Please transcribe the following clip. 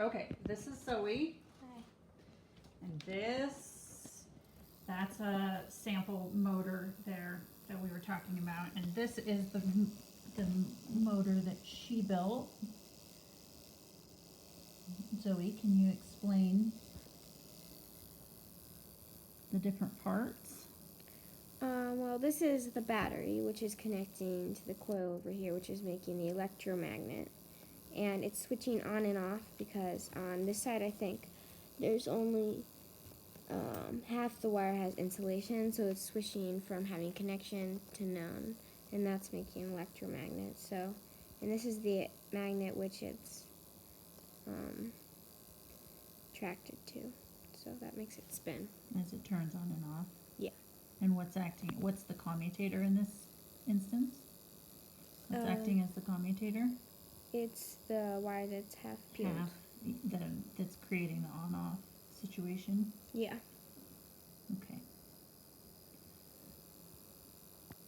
Okay, this is Zoe, Hi. and that's a sample motor there that we were talking about, and this is the motor that she built. Zoe, can you explain the different parts? Well, this is the battery, which is connecting to the coil over here, which is making the electromagnet. And it's switching on and off because on this side, I think, there's only half the wire has insulation, so it's switching from having connection to none, and that's making an electromagnet. So, and this is the magnet which it's attracted to, so that makes it spin. As it turns on and off? Yeah. And what's the commutator in this instance? What's acting as the commutator? It's the wire that's half peeled. Half, that's creating the on-off situation? Yeah.